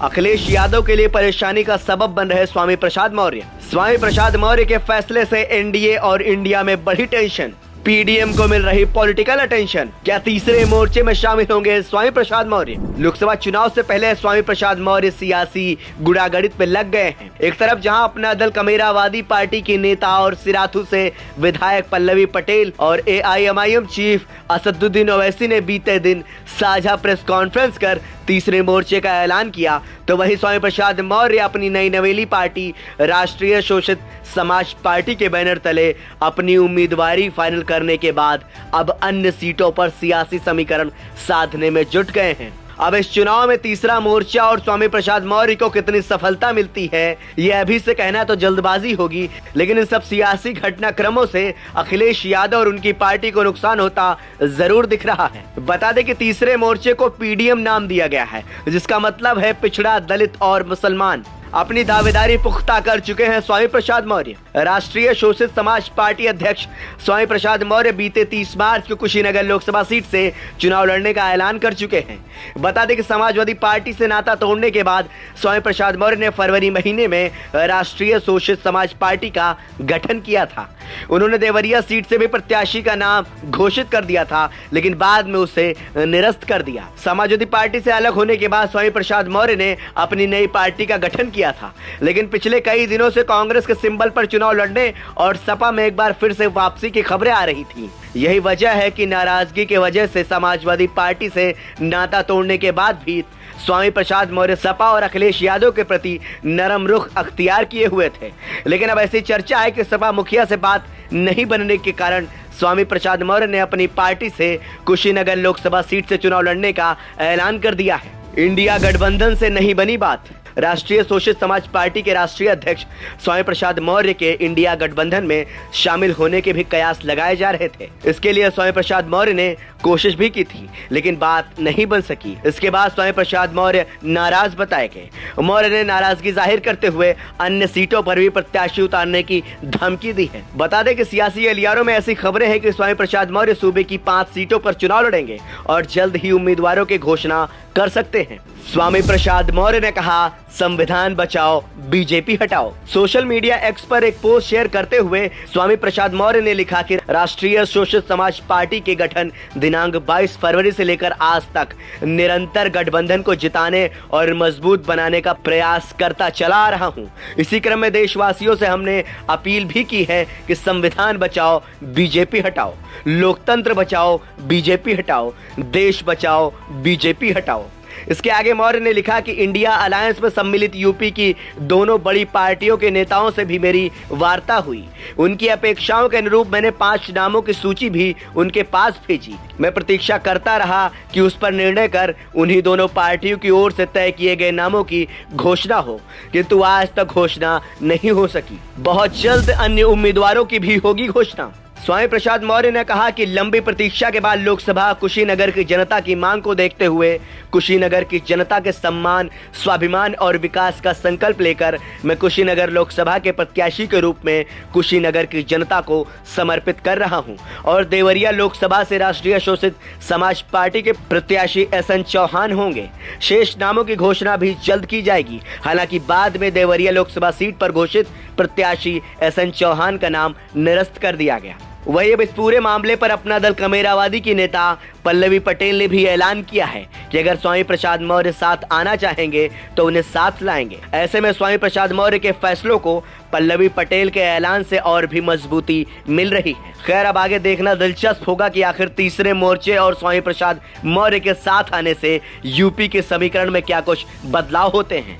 अखिलेश यादव के लिए परेशानी का सबब बन रहे स्वामी प्रसाद मौर्य। स्वामी प्रसाद मौर्य के फैसले से एनडीए और इंडिया में बढ़ी टेंशन। पीडीएम को मिल रही पॉलिटिकल अटेंशन। क्या तीसरे मोर्चे में शामिल होंगे स्वामी प्रसाद मौर्य? लोकसभा चुनाव से पहले स्वामी प्रसाद मौर्य सियासी गुड़ागड़ित पे लग गए हैं। एक तरफ जहां अपना दल कमेरावादी पार्टी के नेता और सिराथू से विधायक पल्लवी पटेल और एआईएमआईएम चीफ असदुद्दीन ओवैसी ने बीते दिन साझा प्रेस कॉन्फ्रेंस कर तीसरे मोर्चे का ऐलान किया, तो वहीं स्वामी प्रसाद मौर्य अपनी नई नवेली पार्टी राष्ट्रीय शोषित समाज पार्टी के बैनर तले अपनी उम्मीदवारी फाइनल करने के बाद अब अन्य सीटों पर सियासी समीकरण साधने में जुट गए हैं। अब इस चुनाव में तीसरा मोर्चा और स्वामी प्रसाद मौर्य को कितनी सफलता मिलती है, यह अभी से कहना तो जल्दबाजी होगी, लेकिन इन सब सियासी घटनाक्रमों से अखिलेश यादव और उनकी पार्टी को नुकसान होता जरूर दिख रहा है। बता दें कि तीसरे मोर्चे को पीडीएम नाम दिया गया है, जिसका मतलब है पिछड़ा, दलित और मुसलमान। अपनी दावेदारी पुख्ता कर चुके हैं स्वामी प्रसाद मौर्य। राष्ट्रीय शोषित समाज पार्टी अध्यक्ष स्वामी प्रसाद मौर्य बीते 30 मार्च को कुशीनगर लोकसभा सीट से चुनाव लड़ने का ऐलान कर चुके हैं। बता दें कि समाजवादी पार्टी से नाता तोड़ने के बाद स्वामी प्रसाद मौर्य ने फरवरी महीने में राष्ट्रीय शोषित समाज पार्टी का गठन किया था। उन्होंने देवरिया सीट से भी प्रत्याशी का नाम घोषित कर दिया था, लेकिन बाद में उसे निरस्त कर दिया। समाजवादी पार्टी से अलग होने के बाद स्वामी प्रसाद मौर्य ने अपनी नई पार्टी का गठन किया था, लेकिन पिछले कई दिनों से कांग्रेस के सिंबल पर चुनाव लड़ने और सपा में एक बार फिर से वापसी की खबरें आ रही थी। यही वजह है कि नाराजगी की वजह से समाजवादी पार्टी से नाता तोड़ने के बाद भी स्वामी प्रसाद मौर्य सपा और अखिलेश यादव के प्रति नरम रुख अख्तियार किए हुए थे। लेकिन अब ऐसी चर्चा है कि सपा मुखिया से बात नहीं बनने के कारण स्वामी प्रसाद मौर्य ने अपनी पार्टी से कुशीनगर लोकसभा सीट से चुनाव लड़ने का ऐलान कर दिया है। इंडिया गठबंधन से नहीं बनी बात। राष्ट्रीय शोषित समाज पार्टी के राष्ट्रीय अध्यक्ष स्वामी प्रसाद मौर्य के इंडिया गठबंधन में शामिल होने के भी कयास लगाए जा रहे थे। इसके लिए स्वामी प्रसाद मौर्य ने कोशिश भी की थी, लेकिन बात नहीं बन सकी। इसके बाद स्वामी प्रसाद मौर्य नाराज बताए गए। मौर्य ने नाराजगी जाहिर करते हुए अन्य सीटों पर भी प्रत्याशी उतारने की धमकी दी है। बता दें कि सियासी गलियारों में ऐसी खबरें हैं कि स्वामी प्रसाद मौर्य सूबे की 5 सीटों पर चुनाव लड़ेंगे और जल्द ही उम्मीदवारों की घोषणा कर सकते हैं। स्वामी प्रसाद मौर्य ने कहा, संविधान बचाओ, बीजेपी हटाओ। सोशल मीडिया एक्स पर एक पोस्ट शेयर करते हुए स्वामी प्रसाद मौर्य ने लिखा कि राष्ट्रीय शोषित समाज पार्टी के गठन दिनांक 22 फरवरी से लेकर आज तक निरंतर गठबंधन को जिताने और मजबूत बनाने का प्रयास करता चला आ रहा हूं। इसी क्रम में देशवासियों से हमने अपील भी की है कि संविधान बचाओ, बीजेपी हटाओ, लोकतंत्र बचाओ, बीजेपी हटाओ, देश बचाओ, बीजेपी हटाओ। इसके आगे मौर्य ने लिखा कि इंडिया अलायंस में सम्मिलित यूपी की दोनों बड़ी पार्टियों के नेताओं से भी मेरी वार्ता हुई। उनकी अपेक्षाओं के अनुरूप मैंने 5 नामों की सूची भी उनके पास भेजी। मैं प्रतीक्षा करता रहा कि उस पर निर्णय कर उन्हीं दोनों पार्टियों की ओर से तय किए गए नामों की घोषणा हो, किंतु आज तक घोषणा नहीं हो सकी। बहुत जल्द अन्य उम्मीदवारों की भी होगी घोषणा। स्वामी प्रसाद मौर्य ने कहा कि लंबी प्रतीक्षा के बाद लोकसभा कुशीनगर की जनता की मांग को देखते हुए कुशीनगर की जनता के सम्मान, स्वाभिमान और विकास का संकल्प लेकर मैं कुशीनगर लोकसभा के प्रत्याशी के रूप में कुशीनगर की जनता को समर्पित कर रहा हूं और देवरिया लोकसभा से राष्ट्रीय शोषित समाज पार्टी के प्रत्याशी एसएन चौहान होंगे। शेष नामों की घोषणा भी जल्द की जाएगी। हालांकि बाद में देवरिया लोकसभा सीट पर घोषित प्रत्याशी एसएन चौहान का नाम निरस्त कर दिया गया। वही अब इस पूरे मामले पर अपना दल कमेरावादी की नेता पल्लवी पटेल ने भी ऐलान किया है कि अगर स्वामी प्रसाद मौर्य साथ आना चाहेंगे तो उन्हें साथ लाएंगे। ऐसे में स्वामी प्रसाद मौर्य के फैसलों को पल्लवी पटेल के ऐलान से और भी मजबूती मिल रही है। खैर, अब आगे देखना दिलचस्प होगा कि आखिर तीसरे मोर्चे और स्वामी प्रसाद मौर्य के साथ आने से यूपी के समीकरण में क्या कुछ बदलाव होते हैं।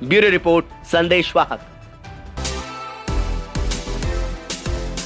ब्यूरो रिपोर्ट, संदेश वाहक।